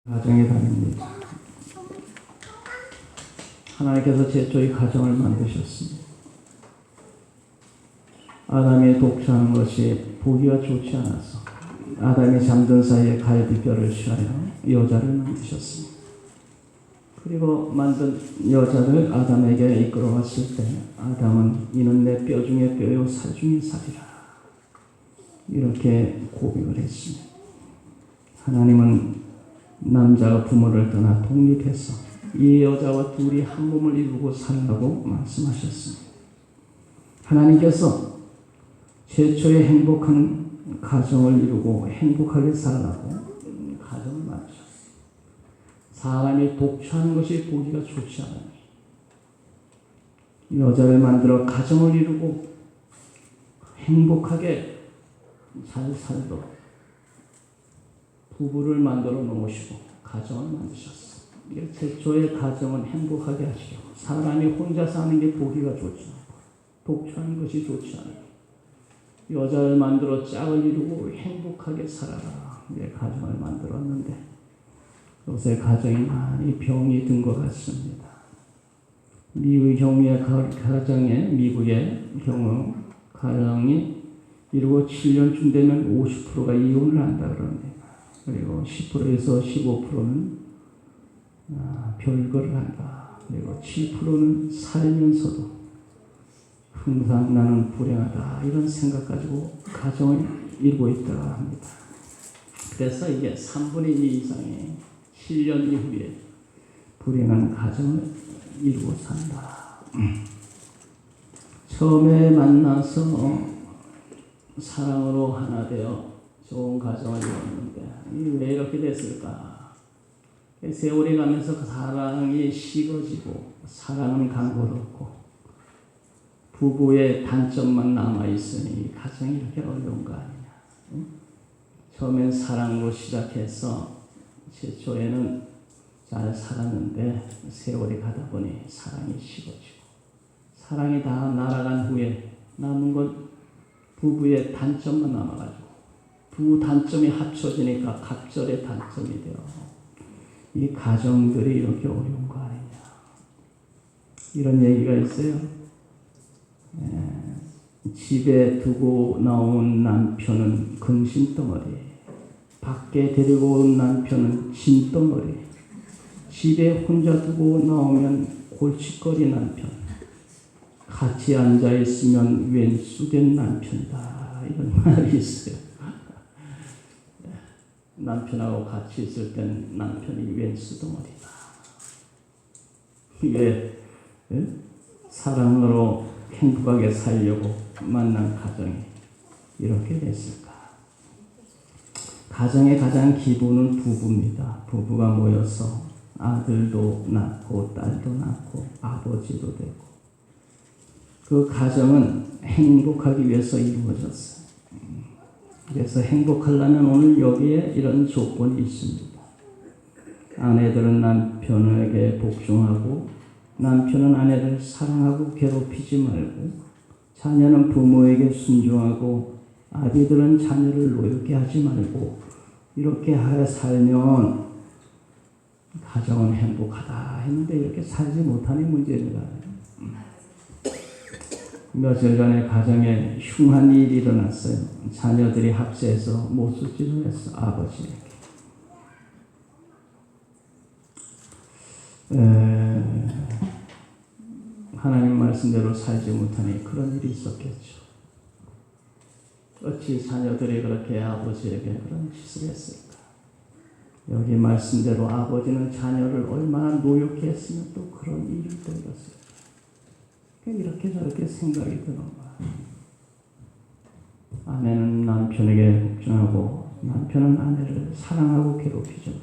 가정의 단입니다. 하나님께서 최초의 가정을 만드셨습니다. 아담이 독처하는 것이 보기가 좋지 않아서 아담이 잠든 사이에 갈비뼈를 취하여 여자를 만드셨습니다. 그리고 만든 여자를 아담에게 이끌어왔을 때 아담은 이는 내 뼈 중에 뼈요 살 중에 살이라 이렇게 고백을 했습니다. 하나님은 남자가 부모를 떠나 독립해서 이 여자와 둘이 한 몸을 이루고 살라고 말씀하셨습니다. 하나님께서 최초의 행복한 가정을 이루고 행복하게 살라고 가정을 만드셨습니다. 사람이 독처하는 것이 보기가 좋지 않아요. 여자를 만들어 가정을 이루고 행복하게 잘 살도록 부부를 만들어 놓으시고 가정을 만드셨어요. 최초의 가정은 행복하게 하시려고. 사람이 혼자 사는 게 보기가 좋지 않고 독처하는 것이 좋지 않아요. 여자를 만들어 짝을 이루고 행복하게 살아라. 가정을 만들었는데 요새 가정이 많이 병이 든 것 같습니다. 미국의 경우 가정이 이루고 7년쯤 되면 50%가 이혼을 한다 그럽니다. 그리고 10%에서 15%는 별거를 한다. 그리고 7%는 살면서도 항상 나는 불행하다 이런 생각 가지고 가정을 이루고 있다고 합니다. 그래서 이게 3분의 2 이상이 7년 이후에 불행한 가정을 이루고 산다. 처음에 만나서 사랑으로 하나 되어 좋은 가정을 이루었는데 왜 이렇게 됐을까? 세월이 가면서 그 사랑이 식어지고 사랑은 강고롭고 부부의 단점만 남아있으니 가정이 이렇게 어려운 거 아니냐. 처음엔 사랑으로 시작해서 최초에는 잘 살았는데 세월이 가다 보니 사랑이 식어지고 사랑이 다 날아간 후에 남은 건 부부의 단점만 남아가지고 두 단점이 합쳐지니까 갑절의 단점이 되어 이 가정들이 이렇게 어려운 거 아니냐 이런 얘기가 있어요. 집에 두고 나온 남편은 근심덩어리, 밖에 데리고 온 남편은 짐덩어리, 집에 혼자 두고 나오면 골칫거리 남편, 같이 앉아있으면 왼수된 남편이다 이런 말이 있어요. 남편하고 같이 있을 땐 남편이 왼수덩어리다. 왜 사랑으로 행복하게 살려고 만난 가정이 이렇게 됐을까? 가정의 가장 기본은 부부입니다. 부부가 모여서 아들도 낳고 딸도 낳고 아버지도 되고 그 가정은 행복하기 위해서 이루어졌어요. 그래서 행복하려면 오늘 여기에 이런 조건이 있습니다. 아내들은 남편에게 복종하고 남편은 아내를 사랑하고 괴롭히지 말고 자녀는 부모에게 순종하고 아비들은 자녀를 노엽게 하지 말고 이렇게 하여 살면 가정은 행복하다 했는데 이렇게 살지 못하는 문제입니다. 며칠 전에 가정에 흉한 일이 일어났어요. 자녀들이 합세해서 못술질을 했어 아버지에게. 하나님 말씀대로 살지 못하니 그런 일이 있었겠죠. 어찌 자녀들이 그렇게 아버지에게 그런 짓을 했을까? 여기 말씀대로 아버지는 자녀를 얼마나 노엽게 했으면 또 그런 일이 또 일었을까? 이렇게 저렇게 생각이 드는 거야. 아내는 남편에게 복종하고 남편은 아내를 사랑하고 괴롭히지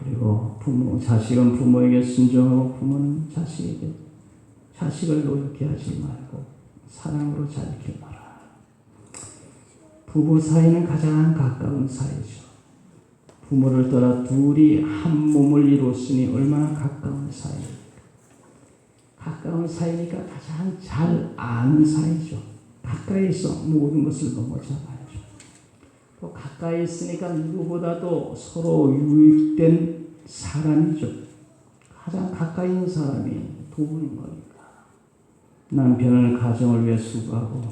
말고 그리고 자식은 부모에게 순종하고 부모는 자식을 노엽게 하지 말고 사랑으로 잘 키워라. 부부 사이는 가장 가까운 사이죠. 부모를 떠나 둘이 한 몸을 이뤘으니 얼마나 가까운 사이입니까? 가까운 사이니까 가장 잘 아는 사이죠. 가까이서 모든 것을 넘어잡아야죠. 또 가까이 있으니까 누구보다도 서로 유익된 사람이죠. 가장 가까이 있는 사람이 부부인 거니까. 남편은 가정을 위해 수고하고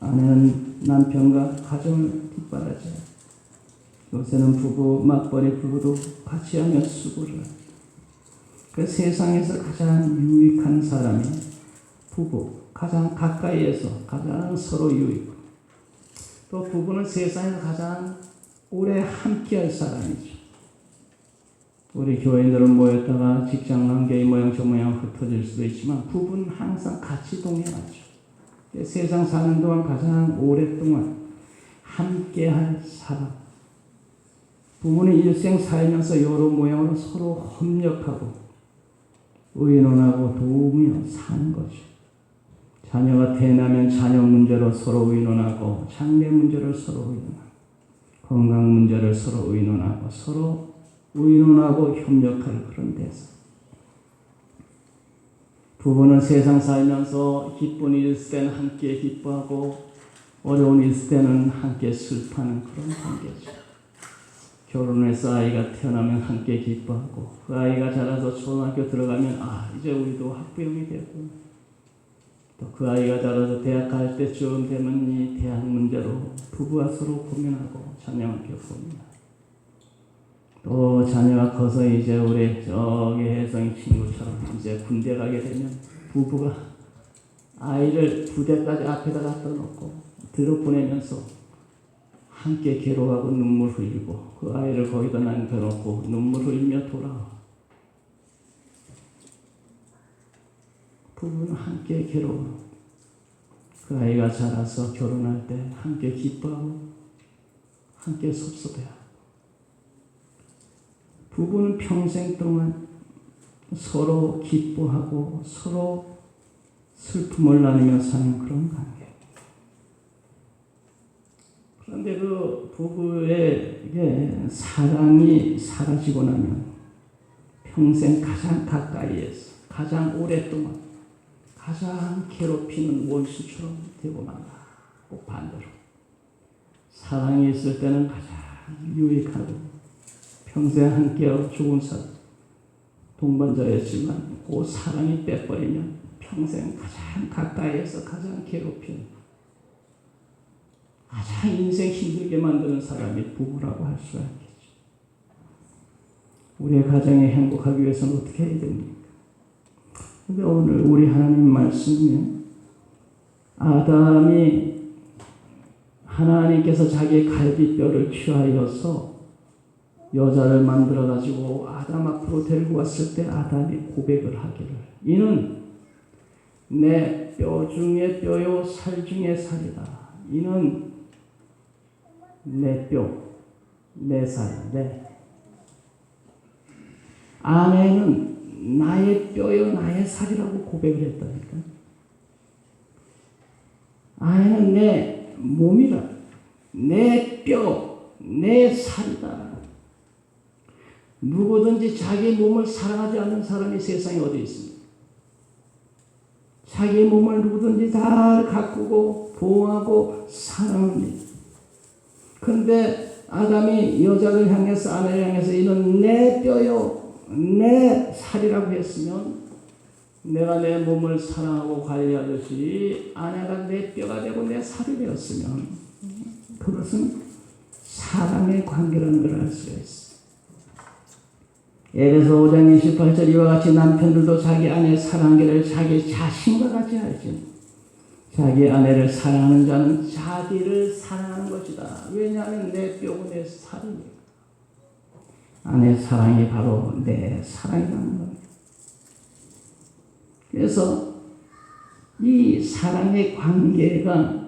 아내는 남편과 가정을 뒷바라져요. 요새는 부부, 맞벌이 부부도 같이 하며 수고를 해요. 그 세상에서 가장 유익한 사람이 부부, 가장 가까이에서 가장 서로 유익. 또 부부는 세상에서 가장 오래 함께할 사람이죠. 우리 교인들은 모였다가 직장 관계의 모양 저 모양 흩어질 수도 있지만 부부는 항상 같이 동행하죠. 세상 사는 동안 가장 오랫동안 함께할 사람. 부부는 일생 살면서 여러 모양으로 서로 협력하고 의논하고 도우며 사는 거죠. 자녀가 태어나면 자녀 문제로 서로 의논하고 장래 문제를 서로 의논하고 건강 문제를 서로 의논하고 서로 의논하고 협력할 그런 데서 부부는 세상 살면서 기쁜 일 있을 때는 함께 기뻐하고 어려운 일 있을 때는 함께 슬퍼하는 그런 관계죠. 결혼해서 아이가 태어나면 함께 기뻐하고 그 아이가 자라서 초등학교 들어가면 이제 우리도 학부형이 되고 또 그 아이가 자라서 대학 갈 때쯤 되면 이 대학 문제로 부부가 서로 고민하고 자녀와 함께 고민하고 또 자녀가 커서 이제 우리 저기 혜성이 친구처럼 이제 군대 가게 되면 부부가 아이를 부대까지 앞에다 갖다 놓고 들어보내면서 함께 괴로워하고 눈물 흘리고 그 아이를 거기다 남겨놓고 눈물 흘리며 돌아와. 부부는 함께 괴로워. 그 아이가 자라서 결혼할 때 함께 기뻐하고 함께 섭섭해하고 부부는 평생 동안 서로 기뻐하고 서로 슬픔을 나누며 사는 그런 관계. 그런데 그 부부의 사랑이 사라지고 나면 평생 가장 가까이에서 가장 오랫동안 가장 괴롭히는 원수처럼 되고 만다. 꼭 반대로 사랑이 있을 때는 가장 유익하고 평생 함께하고 좋은 사람 동반자였지만 그 사랑이 빼버리면 평생 가장 가까이에서 가장 괴롭히는 가장 인생 힘들게 만드는 사람이 부부라고 할 수가 있겠죠. 우리의 가정이 행복하기 위해서는 어떻게 해야 됩니까? 근데 오늘 우리 하나님 말씀에 아담이 하나님께서 자기의 갈비뼈를 취하여서 여자를 만들어가지고 아담 앞으로 데리고 왔을 때 아담이 고백을 하기를 이는 내 뼈 중에 뼈요 살 중에 살이다. 이는 내 뼈, 내 살, 아내는 나의 뼈요 나의 살이라고 고백을 했다니까. 아내는 내 몸이라, 내 뼈, 내 살이다. 누구든지 자기 몸을 사랑하지 않는 사람이 세상에 어디 있습니까? 자기 몸을 누구든지 다 가꾸고 보호하고 사랑합니다. 그런데 아담이 여자를 향해서 아내를 향해서 이는 내 뼈요 내 살이라고 했으면 내가 내 몸을 사랑하고 관리하듯이 아내가 내 뼈가 되고 내 살이 되었으면 그것은 사랑의 관계라는 걸 알 수가 있어. 에베소 5장 28절 이와 같이 남편들도 자기 아내의 사랑하기를 자기 자신과 같이 알지. 자기 아내를 사랑하는 자는 자기를 사랑하는 것이다. 왜냐하면 내 뼈고 내 살이니까. 아내 사랑이 바로 내 사랑이라는 겁니다. 그래서 이 사랑의 관계가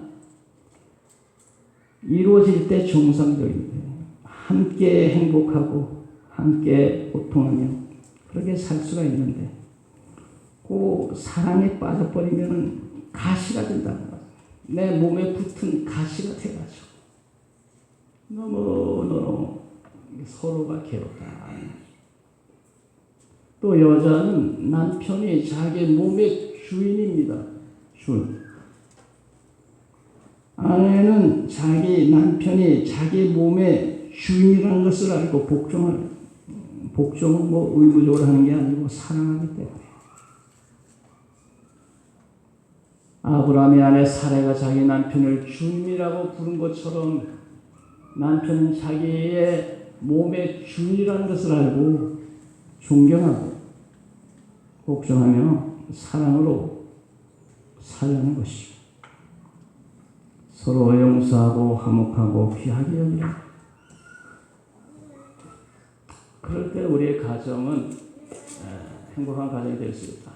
이루어질 때 정상적인데 함께 행복하고 함께 고통하며 그렇게 살 수가 있는데 그 사랑에 빠져버리면 가시가 된다는 거예요. 내 몸에 붙은 가시가 돼가지고 너무 서로가 괴롭다. 또 여자는 남편이 자기 몸의 주인입니다. 주인. 아내는 자기 남편이 자기 몸의 주인이라는 것을 알고 복종은 뭐 의무적으로 하는 게 아니고 사랑하기 때문에. 아브라함의 아내 사레가 자기 남편을 주인이라고 부른 것처럼 남편은 자기의 몸의 주인이라는 것을 알고 존경하고 복종하며 사랑으로 살려는 것이죠. 서로 용서하고 화목하고 귀하게 여기라. 그럴 때 우리의 가정은 행복한 가정이 될 수 있다.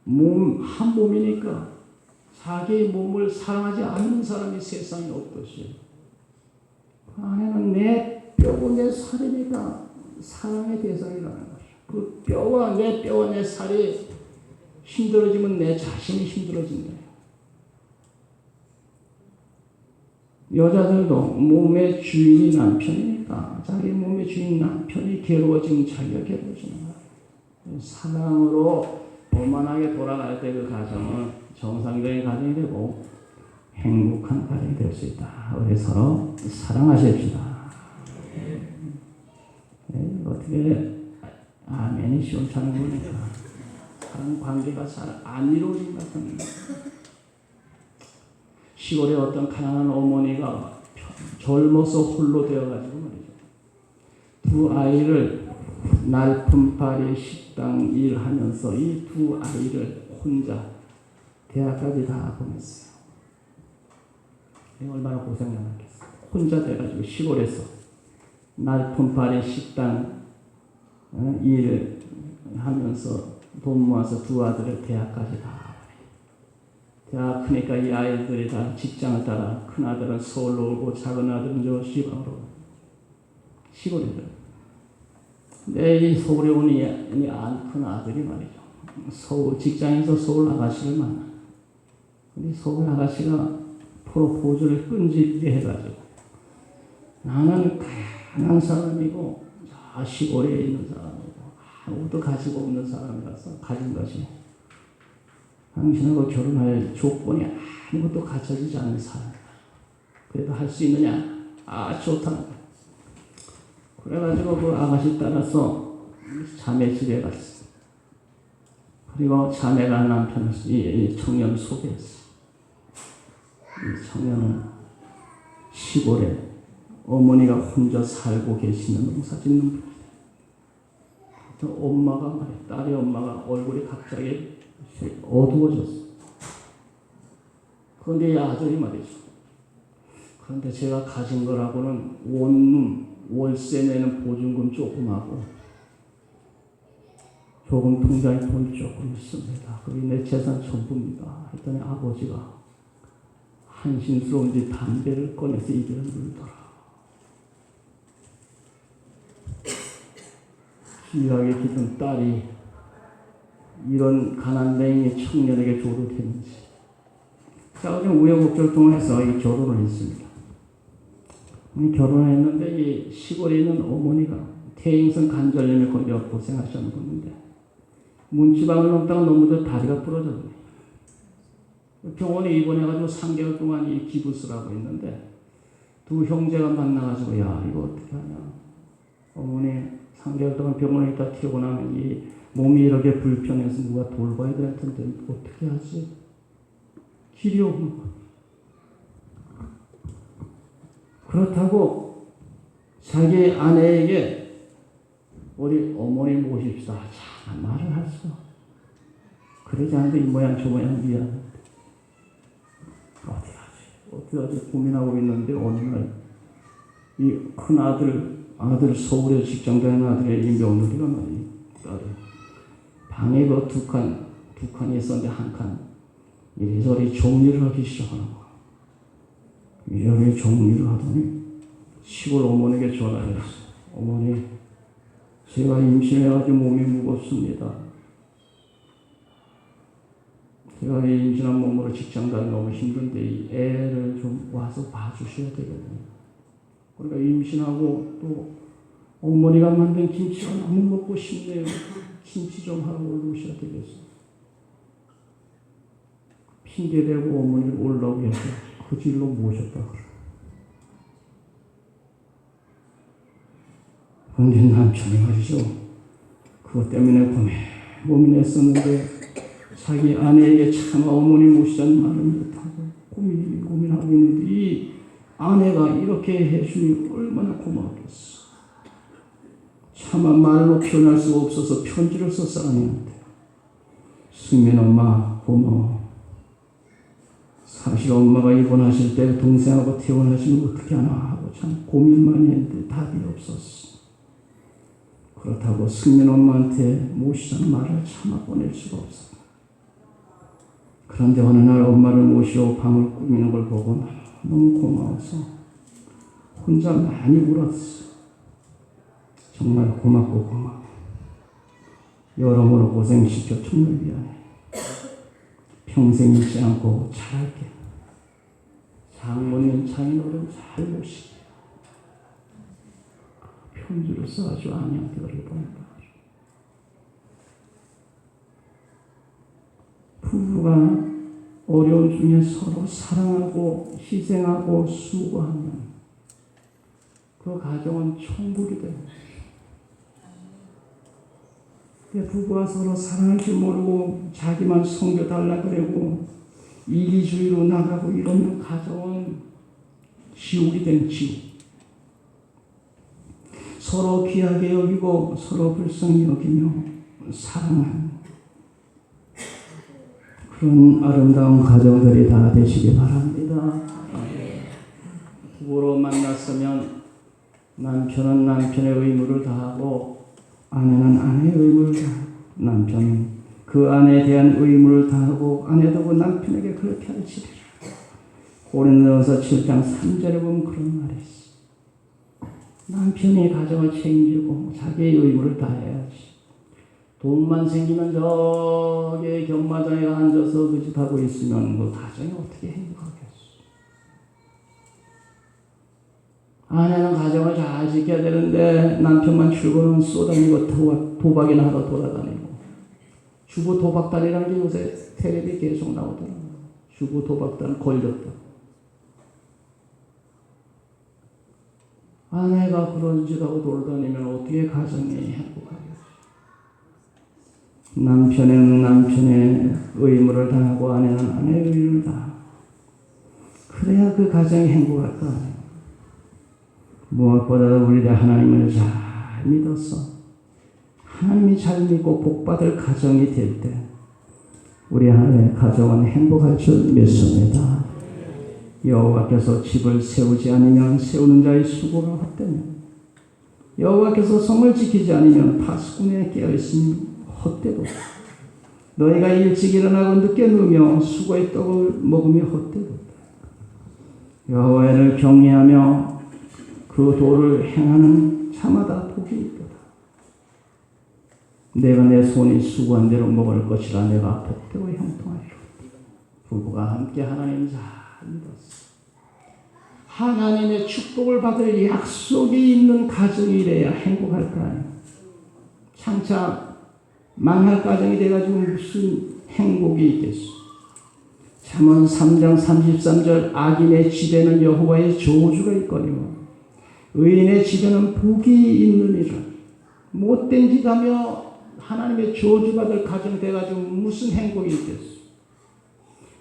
한 몸이니까 자기 몸을 사랑하지 않는 사람이 세상에 없듯이 아내는 내 뼈고 내 살이니까 사랑의 대상이라는 것이야. 그 뼈와 내 살이 힘들어지면 내 자신이 힘들어진다. 여자들도 몸의 주인이 남편이니까 자기 몸의 주인 남편이 괴로워지면 자기가 괴로워지는 거야. 사랑으로 원만하게 돌아갈 때 그 가정은 정상적인 가정이 되고 행복한 가정이 될 수 있다. 우리 서로 사랑하십시다. 어떻게 아멘이 시원찮은 거니까 사랑 관계가 잘 안 이루어진 것 같은데 시골의 어떤 가난한 어머니가 젊어서 홀로 되어가지고 말이죠. 두 아이를 날품팔이 식당 일하면서 이 두 아이를 혼자 대학까지 다 보냈어요. 얼마나 고생 많았겠어요. 혼자 돼가지고 시골에서 날품팔이 식당 일을 하면서 돈 모아서 두 아들을 대학까지 다 대학 크니까 이 아이들이 다 직장을 따라 큰 아들은 서울로 오고 작은 아들은 저 시골로 시골에 들어. 근데 이 서울에 온 이 큰 아들이 말이죠. 서울 직장에서 서울 아가씨를 만나. 근데 서울 아가씨가 프로포즈를 끈질기게 해가지고 나는 가난한 사람이고 저 시골에 있는 사람이고 아무것도 가지고 없는 사람이라서 가진 것이 당신하고 결혼할 조건이 아무것도 갖춰지지 않는 사람이다. 그래도 할 수 있느냐? 좋다는 거야. 그래가지고 그 아가씨 따라서 자매 집에 갔어. 그리고 자매가 남편을 이 청년을 소개했어. 이 청년은 시골에 어머니가 혼자 살고 계시는 농사 짓는 분이다. 엄마가 딸의 엄마가 얼굴이 갑자기 어두워졌어. 그런데 이 아들이 말이죠. 그런데 제가 가진 거라고는 원룸, 월세 내는 보증금 조금 하고 조금 통장에 돈 조금 있습니다. 그게 내 재산 전부입니다. 했더니 아버지가 한심스러운지 담배를 꺼내서 입에 물더라. 귀하게 기른 딸이 이런 가난뱅이 청년에게 줘도 되는지. 자, 우여곡절 통해서 이 결혼을 했습니다. 결혼했는데 이 시골에 있는 어머니가 퇴행성 관절염에 걸려 고생하셨는데 문지방을 넘다가 넘어져 다리가 부러졌네. 병원에 입원해가지고 3개월 동안 이 기부스를 하고 있는데 두 형제가 만나가지고 야 이거 어떻게 하냐. 어머니 3개월 동안 병원에 있다 튀고 나면 이 몸이 이렇게 불편해서 누가 돌봐야 될 텐데 어떻게 하지? 길이 없는 거야. 그렇다고 자기 아내에게 우리 어머니 모십시다. 참 말을 할 수가. 그러지 않는데 이 모양 저 모양 미안해. 어떻게 하지 고민하고 있는데 어느 날 이 큰 아들 서울에 직장 다니는 아들의 이 며느리가 말이야. 방에 그 두 칸이 있었는데 한 칸 이리저리 정리를 하기 시작하는 거야. 이리저리 정리를 하더니 시골 어머니에게 전화를 했어. 어머니 제가 임신해가지고 몸이 무겁습니다. 제가 임신한 몸으로 직장 다니기 너무 힘든데 이 애를 좀 와서 봐주셔야 되거든요. 그러니까 임신하고 또 어머니가 만든 김치가 너무 먹고 싶네요. 김치 좀 하러 올라오셔야 되겠어요. 핑계대고 어머니를 올라오게 해서 그 길로 모셨다 그래. 그런데 남편이 말이죠. 그것 때문에 고민했었는데 자기 아내에게 차마 어머니 모시자는 말을 못하고 고민하고 있는데 이 아내가 이렇게 해주니 얼마나 고맙겠어. 차마 말로 표현할 수 없어서 편지를 썼어 아내한테. 승민 엄마 고마워. 사실 엄마가 입원하실 때 동생하고 퇴원하시면 어떻게 하나 하고 참 고민 많이 했는데 답이 없었어. 그렇다고 승민 엄마한테 모시자는 말을 차마 보낼 수가 없어. 그런데 어느 날 엄마를 모시고 방을 꾸미는 걸 보고 너무 고마워서 혼자 많이 울었어. 정말 고맙고 고마워. 여러모로 고생시켜 정말 미안해. 평생 잊지 않고 잘할게. 장모님 장인어른 잘 모시게. 편지를 써가지고 아내한테 그렇게 보낸다. 부부가 어려움 중에 서로 사랑하고 희생하고 수고하면 그 가정은 천국이 돼요. 부부가 서로 사랑할 줄 모르고 자기만 섬겨달라 그러고 이기주의로 나가고 이러면 가정은 지옥이 된 지옥. 서로 귀하게 여기고 서로 불쌍히 여기며 사랑하는 그런 아름다운 가정들이 다 되시기 바랍니다. 부부로 만났으면 남편은 남편의 의무를 다하고 아내는 아내의 의무를 다하고 남편은 그 아내에 대한 의무를 다하고 아내도 그 남편에게 그렇게 하시리라. 고린도전서 7장 3절에 보면 그런 말이 있어. 남편이 가정을 책임지고 자기의 의무를 다해야지. 돈만 생기면 저기 경마장에 앉아서 그 집 하고 있으면 그 가정이 어떻게 행복하겠어. 아내는 가정을 잘 지켜야 되는데 남편만 출근은 쏘다니고 도박이나 하러 돌아다니고. 주부 도박단이라는 게 요새 텔레비 계속 나오더라고요. 주부 도박단 걸렸다. 아내가 그런 짓하고 돌아다니면 어떻게 가정이 행복하겠어. 남편은 남편의 의무를 다하고 아내는 아내의 의무를 다하고 그래야 그 가정이 행복할 거 아니에요. 무엇보다도 우리들 하나님을 잘 믿어서 하나님이 잘 믿고 복받을 가정이 될 때 우리 하나님의 가정은 행복할 줄 믿습니다. 여호와께서 집을 세우지 않으면 세우는 자의 수고가 헛되며 여호와께서 성을 지키지 않으면 파수꾼에 깨어있으니 헛되도다. 너희가 일찍 일어나고 늦게 누우며 수고의 떡을 먹으며 헛되도다. 여호와를 경외하며 그 도를 행하는 자마다 복이 있도다. 내가 내 손이 수고한 대로 먹을 것이라 내가 복대로 형통하리로다. 부부가 함께 하나님 잘 믿었어. 하나님의 축복을 받을 약속이 있는 가정이래야 행복할 거 아니에요. 장차 망할 가정이 돼가지고 무슨 행복이 있겠어. 잠언 3장 33절 악인의 집에는 여호와의 저주가 있거니와 의인의 집에는 복이 있느니라. 못된 짓 하며 하나님의 저주받을 가정 돼가지고 무슨 행복이 있겠어.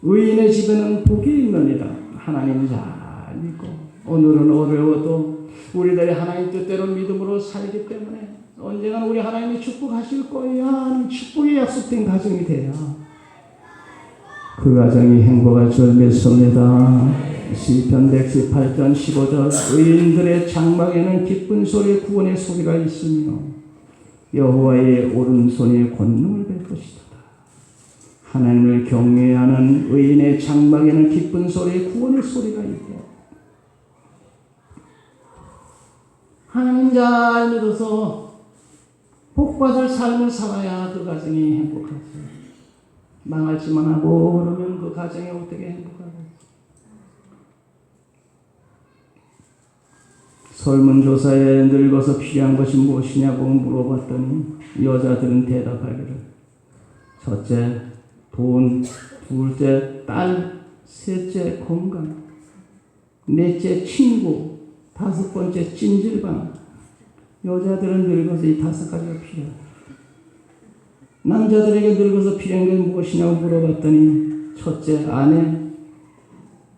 의인의 집에는 복이 있느니라. 하나님 잘 믿고 오늘은 어려워도 우리들이 하나님 뜻대로 믿음으로 살기 때문에 언젠가는 우리 하나님이 축복하실 거야. 축복이 약속된 가정이 돼야 그 가정이 행복할 줄 믿습니다. 시편 118편 15절 의인들의 장막에는 기쁜 소리 구원의 소리가 있으며 여호와의 오른손이 권능을 뵐 것이다. 하나님을 경외하는 의인의 장막에는 기쁜 소리 구원의 소리가 있고 하나님 잘 믿어서 복받을 삶을 살아야 그 가정이 행복하지. 망할지만 하고 그러면 그 가정이 어떻게 행복하겠어. 설문조사에 늙어서 필요한 것이 무엇이냐고 물어봤더니 여자들은 대답하기를 첫째, 돈, 둘째 딸, 셋째 건강, 넷째 친구, 다섯 번째 찜질방. 여자들은 늙어서 이 다섯 가지가 필요해. 남자들에게 늙어서 필요한 게 무엇이냐고 물어봤더니 첫째 아내,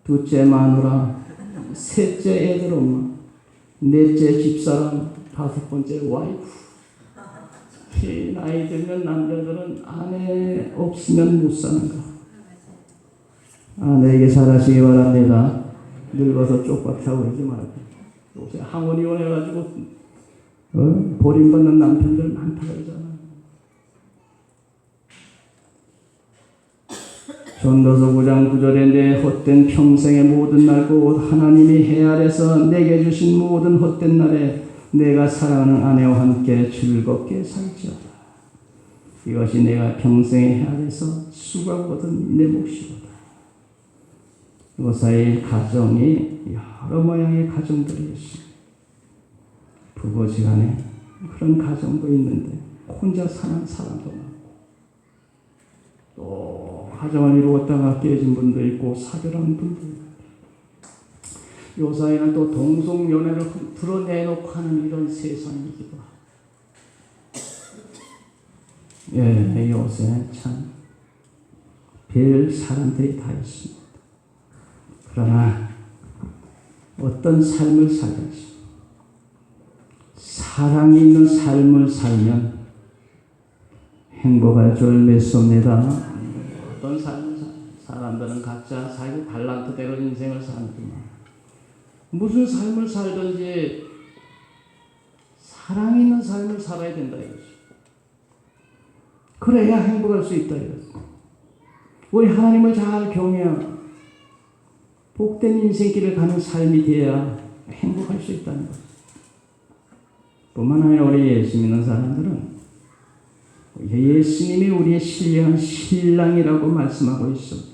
둘째 마누라, 셋째 애들 엄마, 넷째 집사람, 다섯 번째 와이프. 나이 들면 남자들은 아내 없으면 못 사는 거. 아내에게 잘하시기 바랍니다. 늙어서 쪽박차고 그러지 말고. 요새 항원이원 해가지고 버림받는 남편들 많다 그러잖아. 전도서 9장 9절에 내 헛된 평생의 모든 날 곧 하나님이 해 아래서 내게 주신 모든 헛된 날에 내가 사랑하는 아내와 함께 즐겁게 살지어다. 이것이 내가 평생의 해 아래서 수고하고 얻은 내 몫이로다. 요사이 가정이 여러 모양의 가정들이 있습니다. 부부지간에 그런 가정도 있는데 혼자 사는 사람도 많고 또 가정을 이루었다가 깨진 분도 있고 사별한 분도 있고 요사이는 또 동성연애를 드러내놓고 하는 이런 세상이기도 하고 요새 참 별 사람들이 다 있습니다. 그러나 어떤 삶을 살든지 사랑이 있는 삶을 살면 행복할 줄 믿습니다. 어떤 삶을 사람들은 각자 자기 달란트대로 인생을 사는구나. 무슨 삶을 살든지 사랑 있는 삶을 살아야 된다 이거지. 그래야 행복할 수 있다 이거지. 우리 하나님을 잘 경외하고 복된 인생길을 가는 삶이 돼야 행복할 수 있다는 거지. 뿐만 아니라 우리 예수 믿는 사람들은 예수님이 우리의 신령한 신랑이라고 말씀하고 있습니다.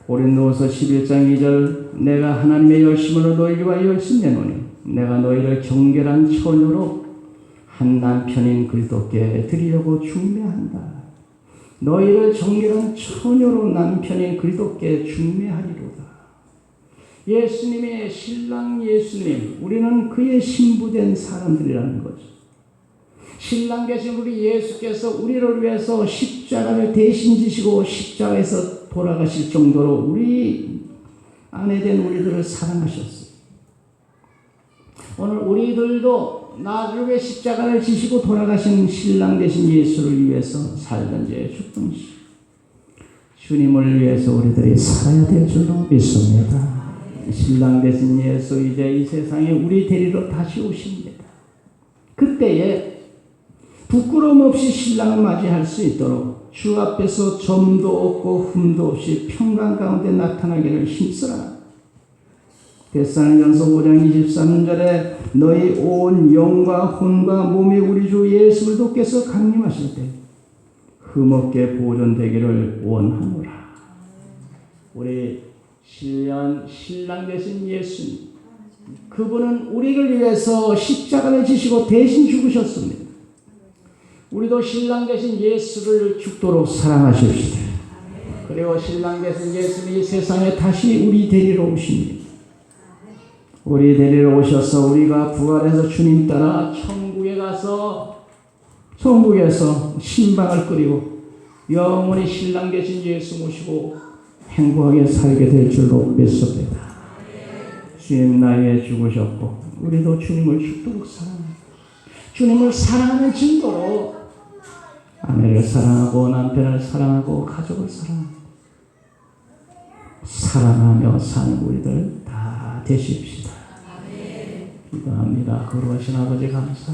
고린도후서 11장 2절 내가 하나님의 열심으로 너희와 열심 내노니 내가 너희를 정결한 처녀로 한 남편인 그리스도께 드리려고 중매한다. 너희를 정결한 처녀로 남편인 그리스도께 중매하리로다. 예수님의 신랑 예수님, 우리는 그의 신부된 사람들이라는 거죠. 신랑 되신 우리 예수께서 우리를 위해서 십자가를 대신 지시고 십자가에서 돌아가실 정도로 우리 아내 된 우리들을 사랑하셨어요. 오늘 우리들도 나를 위해 십자가를 지시고 돌아가신 신랑 되신 예수를 위해서 살든지 죽든지 주님을 위해서 우리들이 살아야 될 줄로 믿습니다. 신랑 되신 예수 이제 이 세상에 우리 데리러 다시 오십니다. 그때에 부끄러움 없이 신랑을 맞이할 수 있도록 주 앞에서 점도 없고 흠도 없이 평강 가운데 나타나기를 힘쓰라. 데살로니가서 5장 23절에 너희 온 영과 혼과 몸이 우리 주 예수 그리스도께서 강림하실 때 흠없게 보존되기를 원하노라. 우리 신랑 되신 예수님, 그분은 우리를 위해서 십자가를 지시고 대신 죽으셨습니다. 우리도 신랑 되신 예수를 죽도록 사랑하십시다. 그리고 신랑 되신 예수님이 세상에 다시 우리 데리러 오십니다. 우리 데리러 오셔서 우리가 부활해서 주님 따라 천국에 가서 천국에서 신방을 끓이고 영원히 신랑 되신 예수 모시고 행복하게 살게 될 줄로 믿습니다. 주님 나에 죽으셨고 우리도 주님을 죽도록 사랑합니다. 주님을 사랑하는 증거로 아내를 사랑하고 남편을 사랑하고 가족을 사랑하며 사는 우리들 다 되십시다. 기도합니다. 거룩하신 아버지 감사합니다.